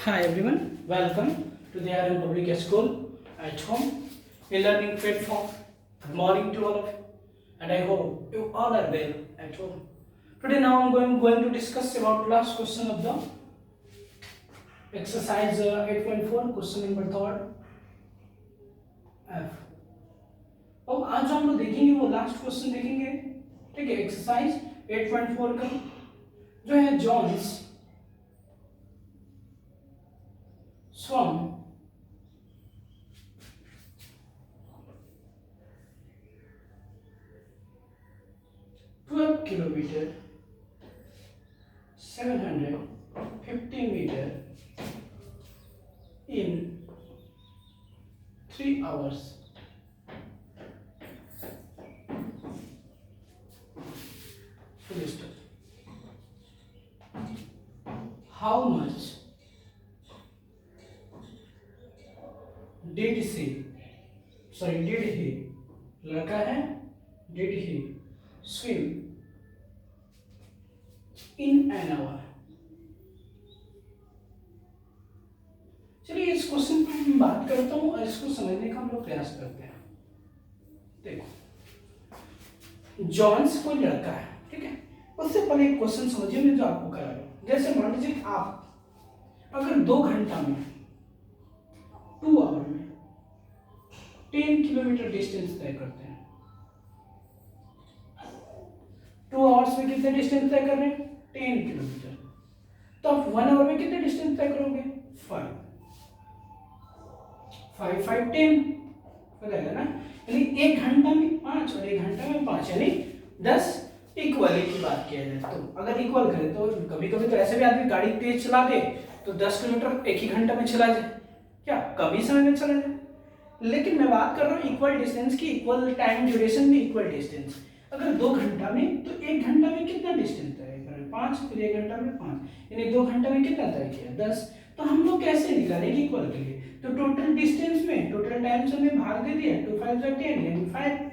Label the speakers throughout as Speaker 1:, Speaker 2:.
Speaker 1: Hi everyone, welcome to the RM Public School at home, a learning platform. Good morning to all of you, and I hope you all are well at home. Today now I'm going to discuss about last question of the exercise 8.4 question number third F. अब आज जो हम लोग देखेंगे वो last question देखेंगे, ठीक है। एक्सरसाइज 8.4 का जो है Johns swam 12 kilometer 750 meter in 3 hours. Full stop. How much did he लड़का है did he swim in an hour? चलिए इस क्वेश्चन पर मैं बात करता हूँ और इसको समझने का हम लोग प्रयास करते हैं। देखो, जॉन्स कोई लड़का है, ठीक है। उससे पहले एक क्वेश्चन समझिए मैं जो आपको करा रहा हूँ। जैसे मान लीजिए आप अगर 2 घंटा में 2 आवर में 10 किलोमीटर डिस्टेंस तय करते हैं, 2 आवर्स में कितने डिस्टेंस तय कर रहे हैं? 10 किलोमीटर। तो आप 1 आवर में कितने डिस्टेंस तय करोगे? 5 5 5 10 हो जाएगा ना। यानी 1 घंटा में 5 और 1 घंटा में 5 यानी 10 इक्वल की बात किया जाए तो अगर इक्वल करें तो कभी कभी तो ऐसे भी आदमी गाड़ी तेज चला दे तो 10 किलोमीटर एक ही घंटा में चला जाए, क्या कम ही समय में चला जाए। लेकिन मैं बात कर रहा हूँ इक्वल डिस्टेंस की, इक्वल टाइम ड्यूरेशन में इक्वल डिस्टेंस। अगर 2 घंटा में तो 1 घंटा में कितना डिस्टेंस तय करें? 5, फिर 1 घंटा में 5 यानी 2 घंटा में कितना तय किया? 10। तो हम लोग कैसे निकालेंगे इक्वल के लिए? तो टोटल डिस्टेंस में टोटल टाइम से में भाग दे दिया, 2 5 10 यानी 5।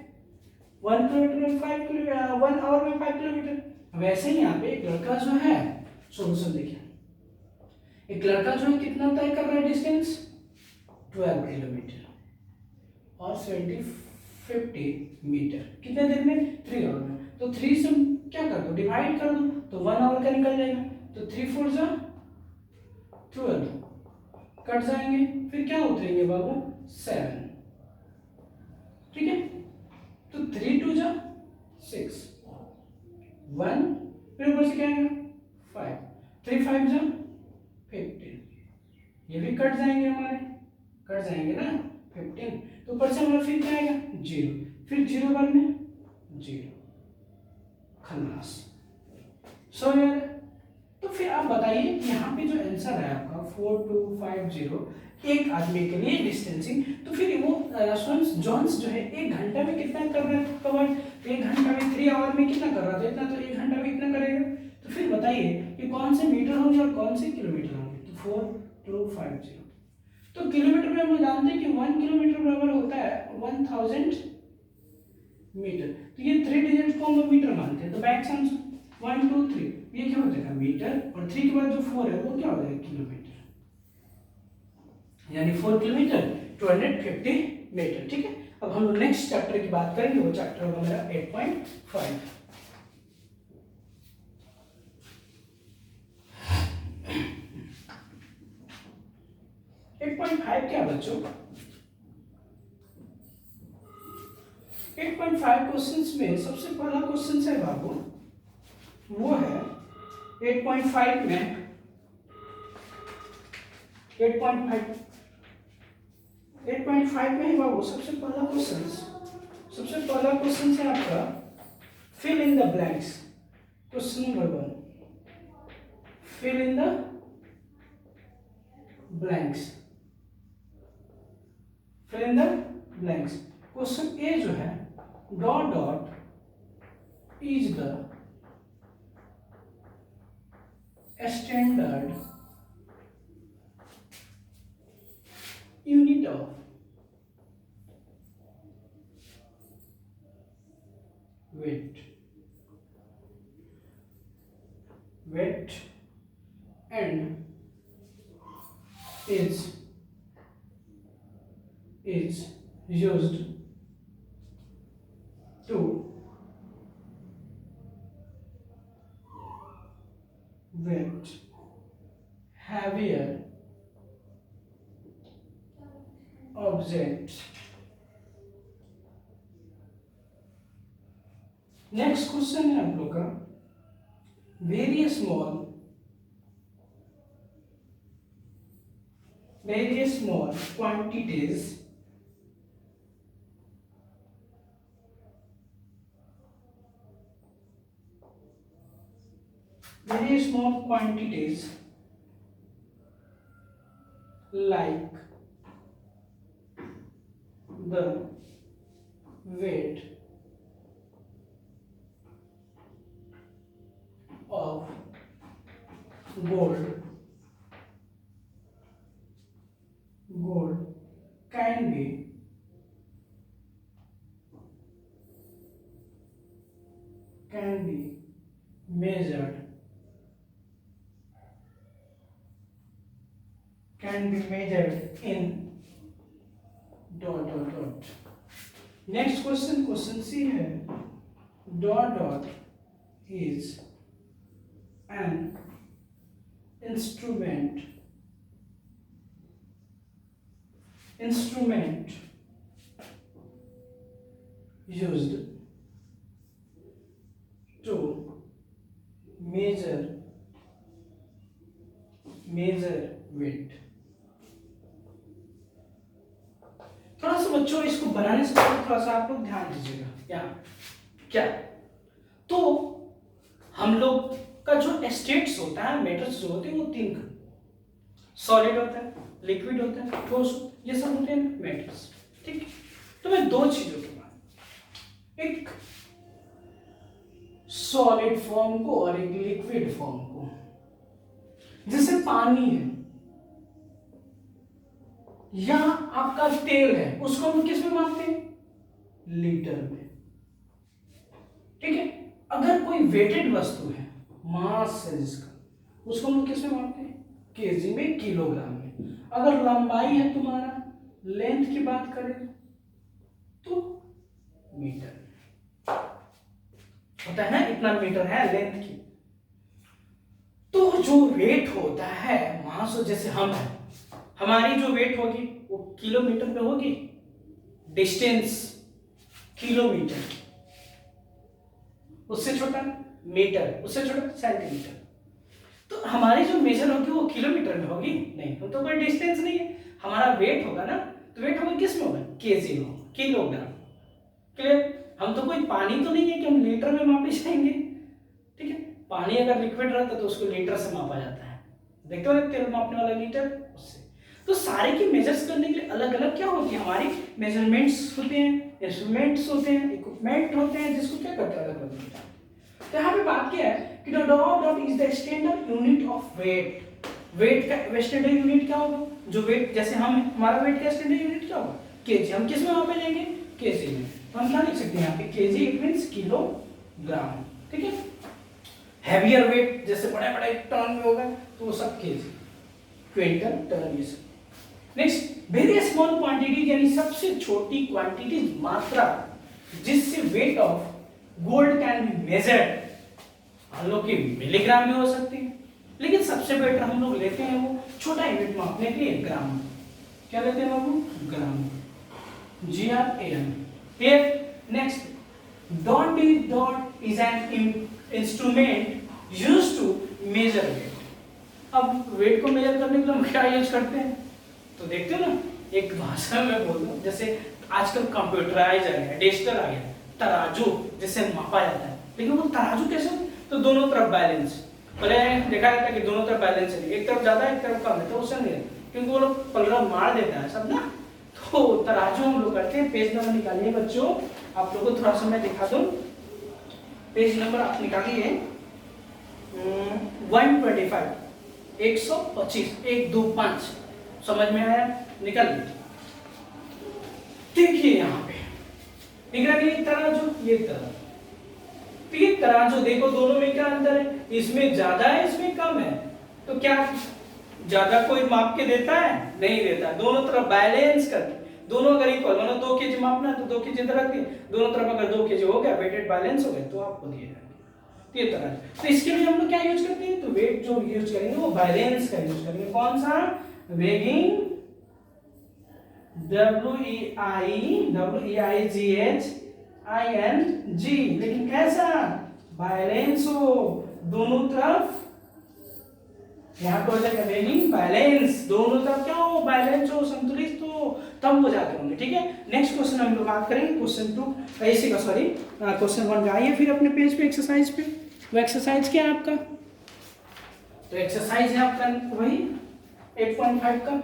Speaker 1: 1 किलोमीटर में 5 किलोमीटर, 1 आवर में 5 किलोमीटर। वैसे ही यहाँ पे एक लड़का जो है, सोल्यूशन देखिए, एक लड़का जो है कितना तय कर रहा है डिस्टेंस? 12 किलोमीटर और 50 मीटर कितने देर में? 3 आवर में। तो 3 से क्या कर दो? डिवाइड कर दो तो 1 आवर का निकल जाएगा। तो 3 4 जा 12 कट जाएंगे, फिर क्या उतरेंगे बाबू? 7, ठीक है। तो 3 2 जा 6 1, फिर ऊपर से क्या आएगा? 5 3 5 जा 15, ये भी कट जाएंगे हमारे, कट जाएंगे ना 15। तो ऊपर से हमारा फिर क्या आएगा? 0, फिर 0 बार में 0, खल्लास। सो यार, तो फिर आप बताइए यहाँ पे जो आंसर है आपका 4250 एक आदमी के लिए डिस्टेंसिंग। तो फिर वो जॉन्स जो है 1 घंटा में कितना कर रहा है कवर? 1 घंटा में 3 आवर में कितना कर रहा था? इतना। तो 1 घंटा में कितना करेगा? तो फिर बताइए कि कौन से मीटर होंगे और कौन से किलोमीटर होंगे? तो 4250। तो किलोमीटर में हम जानते हैं कि 1 किलोमीटर बराबर होता है 1000 मीटर। तो ये 3 डिजिट को हम लोग मीटर मानते हैं। तो बैक सम्स 1 2 3 ये क्या हो जाएगा? मीटर, और 3 के बाद जो 4 है वो क्या हो जाएगा? किलोमीटर। यानी 4 किलोमीटर 250 मीटर, ठीक है। अब हम लोग नेक्स्ट चैप्टर की बात करेंगे, वो चैप्टर होगा मेरा 8.5। 8.5 क्या बच्चों? 8.5 क्वेश्चंस में सबसे पहला क्वेश्चन है बाबू, वो है 8.5 में 8.5 में है बाबू सबसे पहला क्वेश्चन है आपका fill in the blanks. Question number 1, fill in the blanks, fill in the blanks. Question A जो है, dot dot is the standard unit of weight and is used to weight heavier objects. Next question है आप लोग का, very small quantities like the weight of gold can be measured in dot. Next question C है, dot is an instrument used to measure weight. थोड़ा सा बच्चों इसको बनाने से पहले थोड़ा सा आप लोग ध्यान दीजिएगा। क्या तो हम लोग का जो स्टेट्स होता है, मेटल्स जो होते हैं वो तीन, सॉलिड होता है, लिक्विड होता है, ठोस, ये सब होते हैं मेटल्स। ठीक, तो मैं दो चीजों के बाद, एक सॉलिड फॉर्म को और एक लिक्विड फॉर्म को, जैसे पानी है या आपका तेल है, उसको हम किस में मापते हैं? लीटर में। ठीक है, अगर कोई वेटेड वस्तु है, मास है जिसका, उसको हम किस में मापते हैं? केजी में, किलोग्राम में। अगर लंबाई है तुम्हारा, लेंथ की बात करें तो मीटर होता है ना, इतना मीटर है लेंथ की। तो जो वेट होता है मास, जैसे हम है, हमारी जो वेट होगी वो किलोमीटर पे होगी, डिस्टेंस किलोमीटर, उससे छोटा मीटर, उससे छोटा सेंटीमीटर। तो हमारी जो मेजर होगी वो किलोमीटर में होगी नहीं, तो कोई डिस्टेंस नहीं है। हमारा वेट होगा ना, तो वेट होगा किस में होगा? केजी में, किलोग्राम। क्लियर? हम तो कोई पानी तो नहीं है कि हम लीटर में मापे जाएंगे। ठीक है, पानी अगर लिक्विड रहता तो उसको लीटर से मापा जाता है, देखते हो ना तेल मापने वाला लीटर, उससे। तो सारे की मेजर्स करने के लिए अलग अलग क्या होती है हमारी मेजरमेंट्स होते हैं, इंस्ट्रूमेंट्स होते हैं, इक्विपमेंट होते हैं, जिसको क्या करते हैं अलग अलग। तो यहाँ पे बात क्या है कि dot is the standard unit of weight. Weight का स्टैंडर्ड यूनिट क्या होगा? जो वेट, जैसे हम, हमारा वेट का स्टैंडर्ड यूनिट क्या होगा? केजी। हम किस में मापे लेंगे? केजी में। तो हम क्या लिख सकते हैं यहाँ पे? KG it means kilogram. ठीक है, हैवियर वेट जैसे बड़े बड़े टन में होगा तो वो सब केजी, क्विंटल, टन, ये सब। नेक्स्ट, वेरी स्मॉल क्वांटिटी, यानी सबसे छोटी क्वांटिटी, मात्रा, जिससे weight of gold can be measured. हम लोग की मिलीग्राम में हो सकती है, लेकिन सबसे बेटर हम लोग लेते हैं वो छोटा यूनिट मापने के लिए ग्राम। क्या लेते हैं बाबू? Gram, GRAM। Next, dot is an instrument used to measure weight. अब वेट को मेजर करने के लिए हम क्या यूज करते हैं? तो देखते हो ना, एक भाषा में बोल दो, जैसे आजकल कंप्यूटराइज आ गया, डिजिटल आ गया, तराजू जिससे मापा जाता है। लेकिन वो तराजू कैसे? तो दोनों तरफ बैलेंस, पहले देखा जाता है कि दोनों तरफ बैलेंस है, एक तरफ ज्यादा एक तरफ कम है, तो उससे नहीं है, क्योंकि वो लोग पलड़ा मार देता है सब ना। तो तराजू हम लोग करते हैं। पेज नंबर निकालिए बच्चों, आप लोगों को थोड़ा सा मैं दिखा दूं। पेज नंबर आप निकालिए 125, 125, 125। समझ में आया? निकल देखिए यहाँ पे दिख रहा है ये तराजू, ये तराजू। तो ये तराजू देखो, दोनों में क्या अंतर है? इसमें ज्यादा है, इसमें कम है। तो क्या ज्यादा कोई माप के देता है? नहीं देता। दोनों तरफ बैलेंस करके, दोनों अगर इक्वल, मतलब 2 केजी मापना है तो 2 केजी इधर रख दिए, दोनों तरफ अगर 2 केजी हो गया, वेटेड बैलेंस हो गया, तो आपको दिए जाएंगे। तो ये तरह। तो इसके लिए हम लोग क्या यूज करते हैं? तो वेट जो यूज करेंगे वो बैलेंस का यूज करेंगे। कौन सा? वेगिंग, WEIGHING, लेकिन कैसा? बैलेंस हो, दोनों तरफ। यहाँ पर हो जाएगा वेगिंग बैलेंस, दोनों तरफ क्या हो? बैलेंस हो, संतुलित हो, तब वो जाके होंगे। ठीक है, नेक्स्ट क्वेश्चन हम लोग बात करेंगे, क्वेश्चन 2 ऐसे का, सॉरी क्वेश्चन 1 का। आइए फिर अपने पेज पे एक्सरसाइज पे। वो एक्सरसाइज क्या है आपका? तो एक्सरसाइज है आपका वही 8.5 का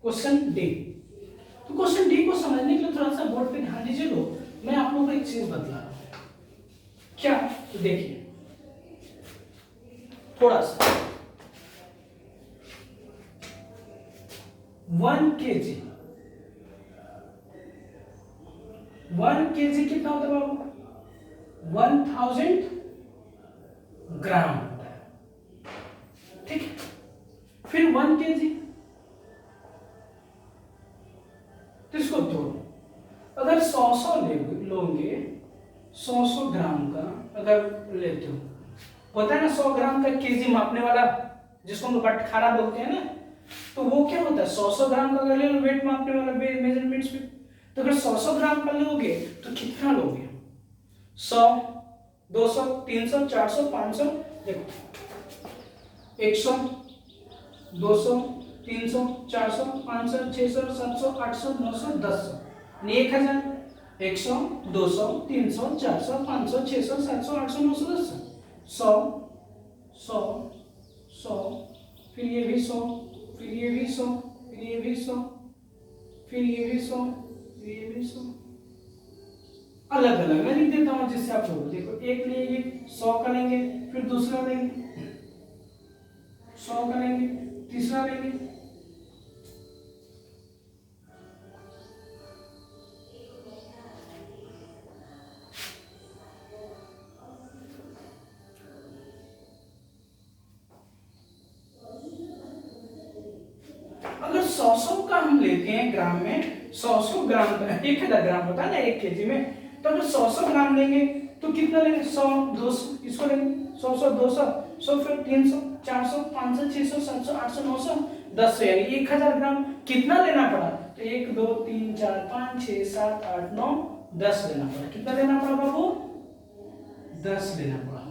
Speaker 1: क्वेश्चन डी। तो क्वेश्चन डी को समझने के लिए थोड़ा सा बोर्ड पे ध्यान दीजिए। लो, मैं आप लोगों को एक चीज बतला रहा हूं। क्या? तो देखिए थोड़ा सा 1 केजी, 1 केजी कितना होता है बाबू? 1000 ग्राम होता है। ठीक है, फिर 1 केजी, तो इसको तोड़ो। अगर 100 लोगे, 100 ग्राम का अगर लेते हो, होता है ना 100 ग्राम का केजी मापने वाला, जिसको हम लोग बटखारा बोलते हैं ना, तो वो क्या होता है? 100 ग्राम का अगर ले लो वेट मापने वाला मेजरमेंट्स में, तो अगर 100 ग्राम का लोगे तो कितना लोगे? 100, 200, 300, 400, 500, देखो 100, 200, 300, 400, 500, 600, 700, 800, 900, 1000, 1000, 100, 200, 300, 400, 500, 600, 700, 800, 900, 1000, 100, 100, 100, फिर ये भी 100, फिर ये भी 100, फिर ये भी 100, फिर ये भी 100, फिर ये भी 100, अलग अलग मैं लिख देता हूँ जिससे आप लोग देखो। एक लेंगे 100 का लेंगे, फिर दूसरा लेंगे 100 का लेंगे, तीसरा लेंगे, अगर 100 का हम लेते हैं ग्राम में, 100 ग्राम का 1000 ग्राम होता है ना 1 केजी में, तो अगर 100 ग्राम लेंगे तो कितना लेंगे? 100, 200, इसको लेंगे 100, 100, 200, 100, फिर 300, 400, 500, 600, 700, 800, 900, 1000, यानी 1000 ग्राम कितना लेना पड़ा? तो 1, 2, 3, 4, 5, 6, 7, 8, 9, 10 लेना पड़ा। कितना लेना पड़ा बाबू? 10 लेना पड़ा।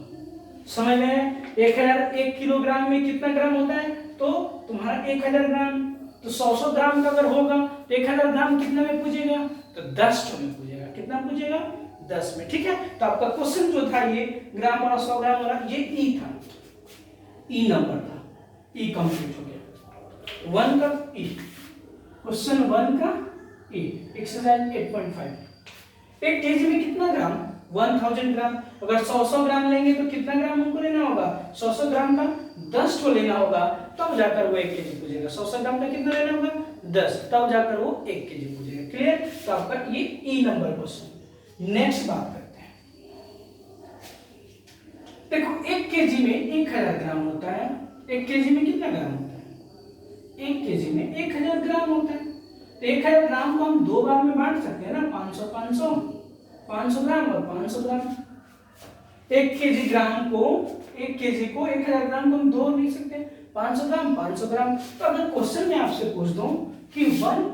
Speaker 1: समझ में? 1 किलोग्राम में कितना ग्राम होता है? तो तुम्हारा 1000 ग्राम, तो 100 ग्राम का अगर होगा तो 1000 ग्राम कितना में पूछेगा? तो 10 में पूछेगा। कितना पूछेगा? 10 में। ठीक है, तो आपका क्वेश्चन जो था ये ग्राम वाला 100 ग्राम वाला, ये ई था, ई नंबर था, ई कंप्लीट हो गया। 1 का ई, क्वेश्चन 1 का ई, एक्सरसाइज 8.5। 1 केजी में कितना ग्राम? 1000 ग्राम। अगर 100 ग्राम लेंगे तो कितना ग्राम हमको लेना होगा? 100 ग्राम का 10 को लेना होगा, तब जाकर वो 1 केजी पूछेगा। 100 ग्राम का कितना लेना होगा? 10, तब जाकर वो 1 केजी पूछेगा। क्लियर? तो आपका ये ई नंबर क्वेश्चन। नेक्स्ट बात करते हैं। देखो 1 केजी में 1000 ग्राम होता है। 1 केजी में कितना ग्राम होता है? 1 केजी में 1000 ग्राम होता है। तो 1000 ग्राम को हम 2 बार में बांट सकते हैं ना, 500, 500, 500 ग्राम और 500 ग्राम। 1 केजी ग्राम को, 1 केजी को 1000 ग्राम को हम 2 लिख सकते हैं, 500 ग्राम, 500 ग्राम। तो अगर क्वेश्चन में आपसे पूछ दूं कि 1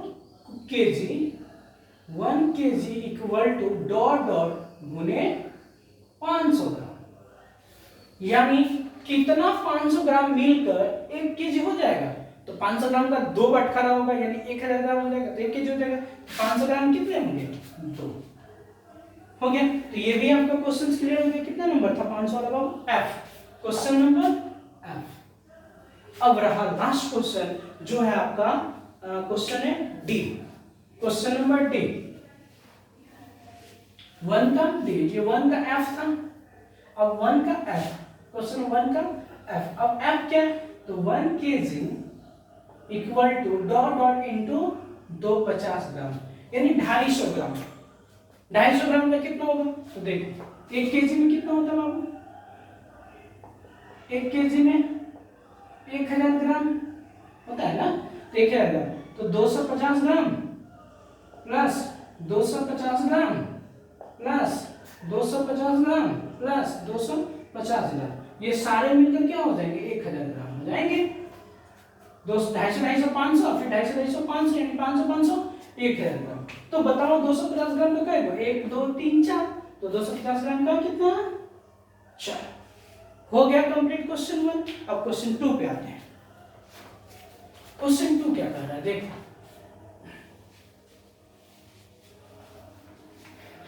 Speaker 1: KG equal to dot dot गुने 500 ग्राम, यानी कितना 500 ग्राम मिलकर 1 केजी हो जाएगा? तो 500 ग्राम का 2 बटखारा होगा, यानी 1000 ग्राम हो जाएगा, तो 1 केजी हो जाएगा। 500 ग्राम कितने होंगे? 2 हो गया। तो ये भी आपका क्वेश्चन क्लियर हो गया। कितना नंबर था 500 वाला बाबू? F, question number F. अब रहा लास्ट क्वेश्चन जो है आपका क्वेश्चन है डी, क्वेश्चन नंबर डी, 1 का डी, ये 1 का एफ था। अब 1 का एफ, क्वेश्चन 1 का एफ। अब एफ क्या है? तो 1 KG equal to dot dot into 250 ग्राम, यानी 250 ग्राम। 250 ग्राम का कितना होगा? तो देखो 1 केजी में कितना होता है बाबू? 1 केजी में 1000 ग्राम होता है ना, 1000 ग्राम, तो 250 gram plus 250 gram plus 250 gram plus 250 ग्राम, ये सारे मिलकर क्या हो जाएंगे 1000 ग्राम हो जाएंगे। 200, 250, 500, फिर 250, 500 यानी 500, 500, 1000 ग्राम। तो बताओ 250 ग्राम तो क्या है, 1 2 3 4, तो 250 ग्राम का कितना 4। हो गया कंप्लीट क्वेश्चन 1। अब क्वेश्चन 2 पे आते हैं। क्वेश्चन 2 क्या कर रहा है देखो।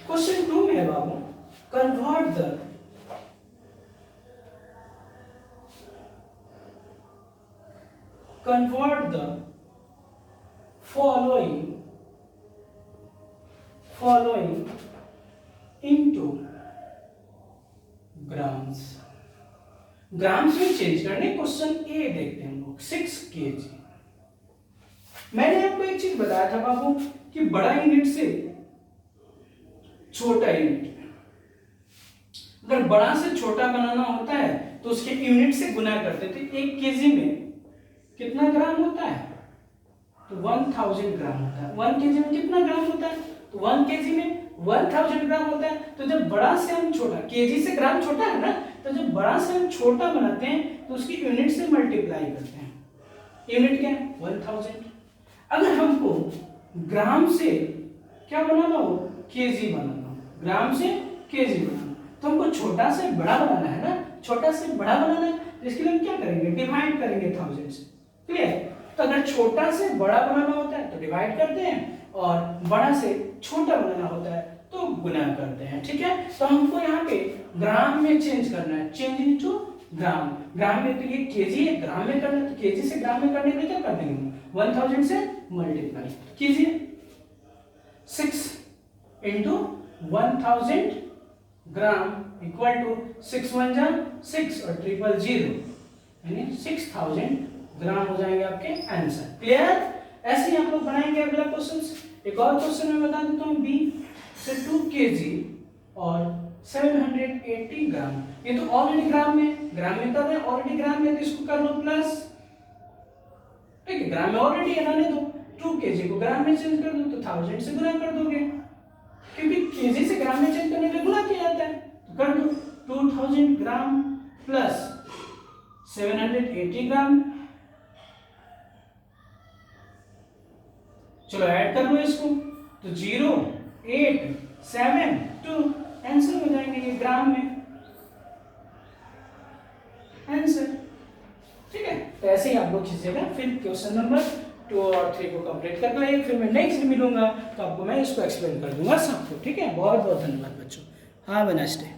Speaker 1: क्वेश्चन 2 में है बाबू, convert the following into grams. Grams में चेंज करने। क्वेश्चन ए देखते हैं हम लोग, 6 kg। मैंने आपको एक चीज बताया था बाबू कि बड़ा यूनिट से छोटा यूनिट, अगर बड़ा से छोटा बनाना होता है तो उसके यूनिट से गुना करते थे। 1 kg में कितना ग्राम होता है, तो 1000 ग्राम होता है। 1 kg में कितना ग्राम होता है, तो 1 kg में 1000 ग्राम होता है। तो जब बड़ा से हम छोटा, केजी से ग्राम छोटा है ना, तो जब बड़ा से हम छोटा बनाते हैं तो उसकी यूनिट से मल्टीप्लाई करते हैं। यूनिट क्या है 1000। अगर हमको ग्राम से क्या बनाना हो, केजी बनाना हो, ग्राम से केजी बनाना, तो हमको छोटा से बड़ा बनाना है ना, छोटा से बड़ा बनाना है, तो इसके लिए हम क्या करेंगे, डिवाइड करेंगे 1000 से। क्लियर। तो अगर छोटा से बड़ा बनाना होता है तो डिवाइड करते हैं, और बड़ा से छोटा बनाना होता है तो गुना करते हैं। ठीक है। तो हमको यहाँ पे ग्राम में चेंज करना है, चेंज इनटू ग्राम। ग्राम में तो ये केजी है, ग्राम में करना है, तो केजी से ग्राम में करने के लिए क्या कर देंगे, 1000 से मल्टीप्लाई कीजिए। 6 इंटू 1000 ग्राम इक्वल टू 6 1 जा 6 और 000 यानी 6000 ग्राम हो जाएंगे आपके आंसर। क्लियर। ऐसे ही हम लोग बनाएंगे अगला क्वेश्चन। एक और क्वेश्चन मैं बता देता हूँ, बी से 2 kg और 780 ग्राम। ये तो ऑलरेडी ग्राम में, ग्राम में कर रहे हैं, ऑलरेडी ग्राम में, तो इसको कर लो प्लस। ठीक है, ग्राम में ऑलरेडी है, रहने दो। 2 kg को ग्राम में चेंज कर दो तो 1000 से गुना कर दोगे, क्योंकि केजी से ग्राम में चेंज करने के लिए गुना किया जाता है। तो कर दो 2000 ग्राम प्लस 780 ग्राम। चलो ऐड कर लो इसको, तो 0 8 7 2 आंसर हो जाएंगे ये ग्राम में आंसर। ठीक है। तो ऐसे ही आप लोग खींचेगा। फिर क्वेश्चन नंबर 2 और 3 को कंप्लीट कर लेंगे। फिर मैं नेक्स्ट मिलूंगा तो आपको मैं इसको एक्सप्लेन कर दूंगा सबको। ठीक है। बहुत बहुत धन्यवाद बच्चों। हाँ, हैव अ नाइस डे।